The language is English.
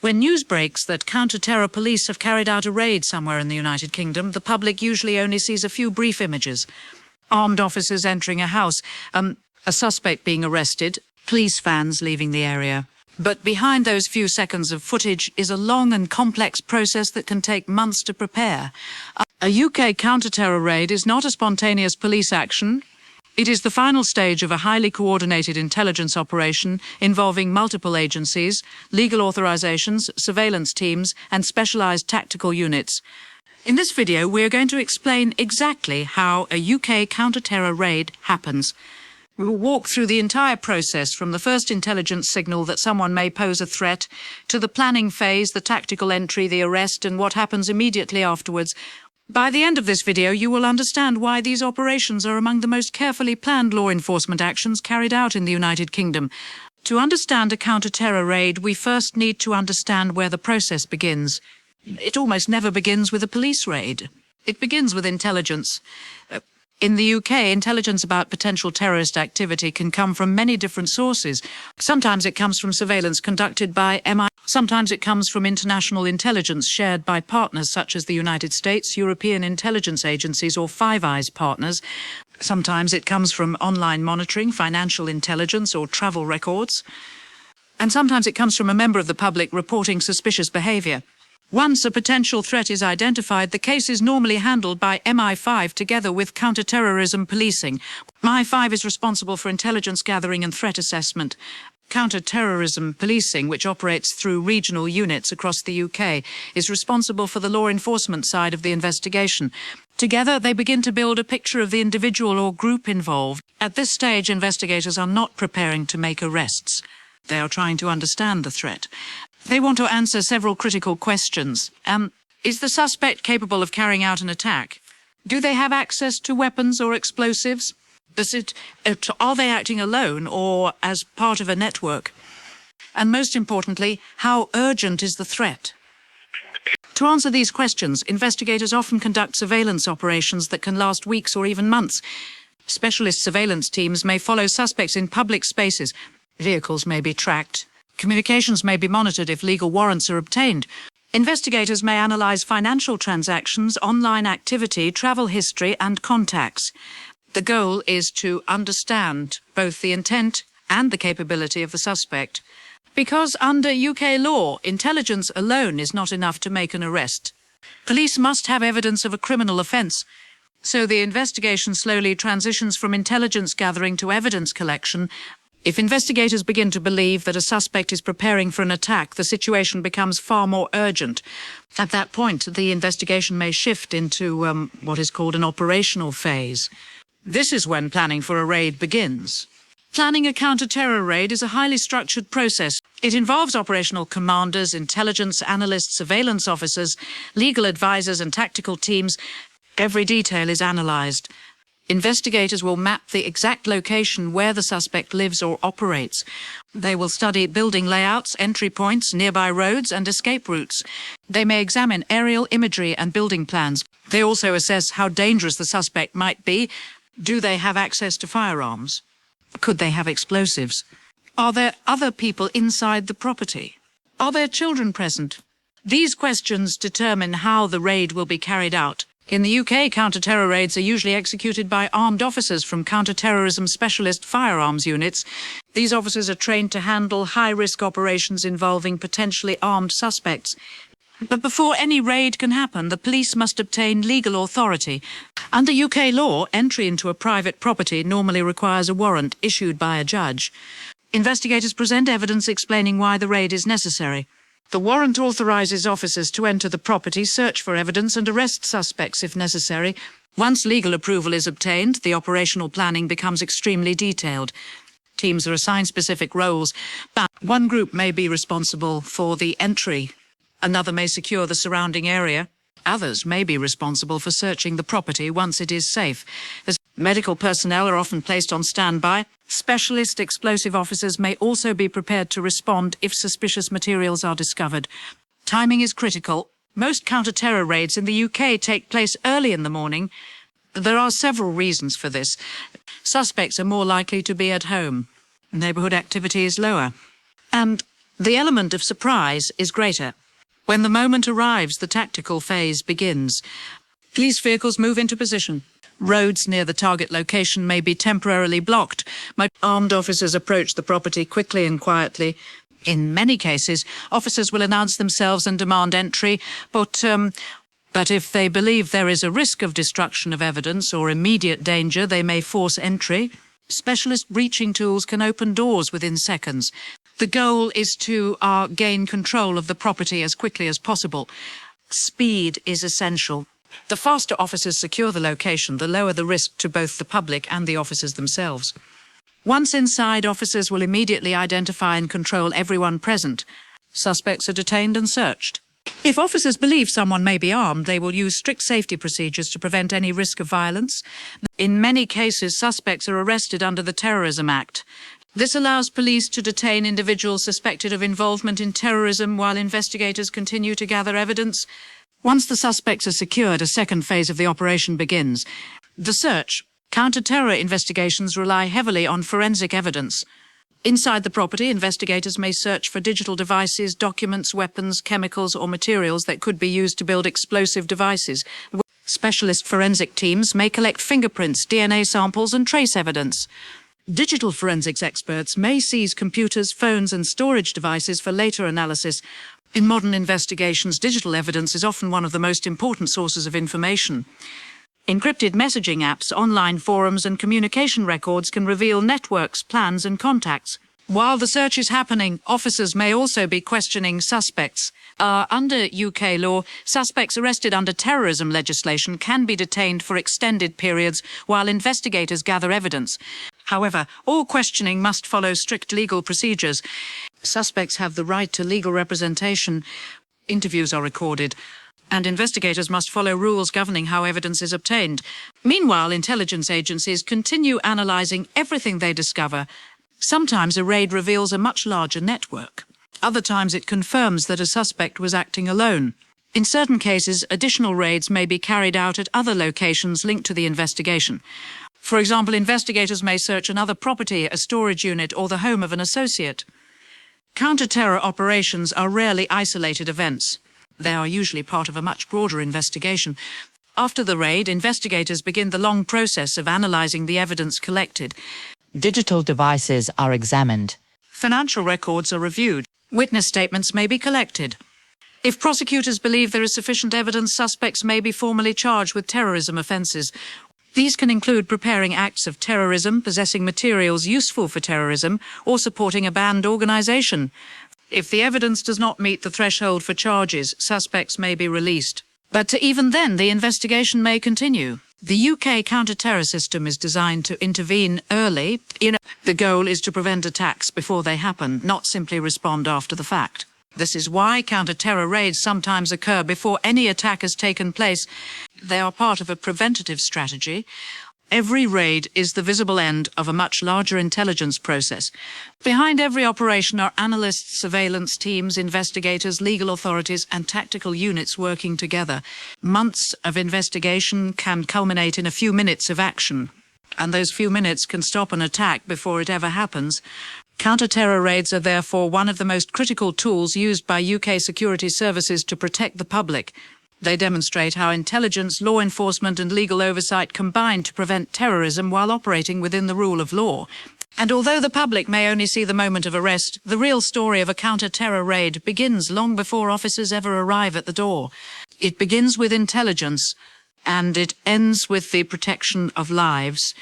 When news breaks that counter-terror police have carried out a raid somewhere in the United Kingdom, the public usually only sees a few brief images. Armed officers entering a house, a suspect being arrested, police vans leaving the area. But behind those few seconds of footage is a long and complex process that can take months to prepare. A UK counter-terror raid is not a spontaneous police action. It is the final stage of a highly coordinated intelligence operation involving multiple agencies, legal authorizations, surveillance teams, and specialized tactical units. In this video, we are going to explain exactly how a UK counter-terror raid happens. We will walk through the entire process from the first intelligence signal that someone may pose a threat to the planning phase, the tactical entry, the arrest, and what happens immediately afterwards. By the end of this video, you will understand why these operations are among the most carefully planned law enforcement actions carried out in the United Kingdom. To understand a counter-terror raid, we first need to understand where the process begins. It almost never begins with a police raid. It begins with intelligence. In the UK, intelligence about potential terrorist activity can come from many different sources. Sometimes it comes from surveillance conducted by MI. Sometimes it comes from international intelligence shared by partners such as the United States, European intelligence agencies, or Five Eyes partners. Sometimes it comes from online monitoring, financial intelligence, or travel records. And sometimes it comes from a member of the public reporting suspicious behavior. Once a potential threat is identified, the case is normally handled by MI5 together with counter-terrorism policing. MI5 is responsible for intelligence gathering and threat assessment. Counter-terrorism policing, which operates through regional units across the UK, is responsible for the law enforcement side of the investigation. Together, they begin to build a picture of the individual or group involved. At this stage, investigators are not preparing to make arrests. They are trying to understand the threat. They want to answer several critical questions. Is the suspect capable of carrying out an attack? Do they have access to weapons or explosives? Are they acting alone or as part of a network? And most importantly, how urgent is the threat? To answer these questions, investigators often conduct surveillance operations that can last weeks or even months. Specialist surveillance teams may follow suspects in public spaces. Vehicles may be tracked. Communications may be monitored if legal warrants are obtained. Investigators may analyze financial transactions, online activity, travel history, and contacts. The goal is to understand both the intent and the capability of the suspect. Because under UK law, intelligence alone is not enough to make an arrest. Police must have evidence of a criminal offence. So the investigation slowly transitions from intelligence gathering to evidence collection. If investigators begin to believe that a suspect is preparing for an attack, the situation becomes far more urgent. At that point, the investigation may shift into what is called an operational phase. This is when planning for a raid begins. Planning a counter-terror raid is a highly structured process. It involves operational commanders, intelligence analysts, surveillance officers, legal advisors, and tactical teams. Every detail is analyzed. Investigators will map the exact location where the suspect lives or operates. They will study building layouts, entry points, nearby roads, and escape routes. They may examine aerial imagery and building plans. They also assess how dangerous the suspect might be. Do they have access to firearms? Could they have explosives? Are there other people inside the property? Are there children present? These questions determine how the raid will be carried out. In the UK, counter-terror raids are usually executed by armed officers from counter-terrorism specialist firearms units. These officers are trained to handle high-risk operations involving potentially armed suspects. But before any raid can happen, the police must obtain legal authority. Under UK law, entry into a private property normally requires a warrant issued by a judge. Investigators present evidence explaining why the raid is necessary. The warrant authorizes officers to enter the property, search for evidence, and arrest suspects if necessary. Once legal approval is obtained, the operational planning becomes extremely detailed. Teams are assigned specific roles, but one group may be responsible for the entry. Another may secure the surrounding area. Others may be responsible for searching the property once it is safe. As medical personnel are often placed on standby. Specialist explosive officers may also be prepared to respond if suspicious materials are discovered. Timing is critical. Most counter-terror raids in the UK take place early in the morning. There are several reasons for this. Suspects are more likely to be at home. Neighbourhood activity is lower. And The element of surprise is greater. When the moment arrives, the tactical phase begins. Police vehicles move into position. Roads near the target location may be temporarily blocked. Armed officers approach the property quickly and quietly. In many cases, officers will announce themselves and demand entry, but if they believe there is a risk of destruction of evidence or immediate danger, they may force entry. Specialist breaching tools can open doors within seconds. The goal is to gain control of the property as quickly as possible. Speed is essential. The faster officers secure the location, the lower the risk to both the public and the officers themselves. Once inside, officers will immediately identify and control everyone present. Suspects are detained and searched. If officers believe someone may be armed, they will use strict safety procedures to prevent any risk of violence. In many cases, suspects are arrested under the Terrorism Act. This allows police to detain individuals suspected of involvement in terrorism while investigators continue to gather evidence. Once the suspects are secured, a second phase of the operation begins. The search. Counter-terror investigations rely heavily on forensic evidence. Inside the property, investigators may search for digital devices, documents, weapons, chemicals, or materials that could be used to build explosive devices. Specialist forensic teams may collect fingerprints, DNA samples, and trace evidence. Digital forensics experts may seize computers, phones, and storage devices for later analysis. In modern investigations, digital evidence is often one of the most important sources of information. Encrypted messaging apps, online forums, and communication records can reveal networks, plans, and contacts. While the search is happening, officers may also be questioning suspects. Under UK law, suspects arrested under terrorism legislation can be detained for extended periods while investigators gather evidence. However, all questioning must follow strict legal procedures. Suspects have the right to legal representation. Interviews are recorded, and investigators must follow rules governing how evidence is obtained. Meanwhile, intelligence agencies continue analysing everything they discover. Sometimes a raid reveals a much larger network. Other times it confirms that a suspect was acting alone. In certain cases, additional raids may be carried out at other locations linked to the investigation. For example, investigators may search another property, a storage unit, or the home of an associate. Counter-terror operations are rarely isolated events. They are usually part of a much broader investigation. After the raid, investigators begin the long process of analysing the evidence collected. Digital devices are examined. Financial records are reviewed. Witness statements may be collected. If prosecutors believe there is sufficient evidence, suspects may be formally charged with terrorism offences. These can include preparing acts of terrorism, possessing materials useful for terrorism, or supporting a banned organisation. If the evidence does not meet the threshold for charges, suspects may be released. But even then, the investigation may continue. The UK counter-terror system is designed to intervene early. The goal is to prevent attacks before they happen, not simply respond after the fact. This is why counter-terror raids sometimes occur before any attack has taken place. They are part of a preventative strategy. Every raid is the visible end of a much larger intelligence process. Behind every operation are analysts, surveillance teams, investigators, legal authorities, and tactical units working together. Months of investigation can culminate in a few minutes of action, and those few minutes can stop an attack before it ever happens. Counter-terror raids are therefore one of the most critical tools used by UK security services to protect the public. They demonstrate how intelligence, law enforcement, and legal oversight combine to prevent terrorism while operating within the rule of law. And although the public may only see the moment of arrest, the real story of a counter-terror raid begins long before officers ever arrive at the door. It begins with intelligence, and it ends with the protection of lives.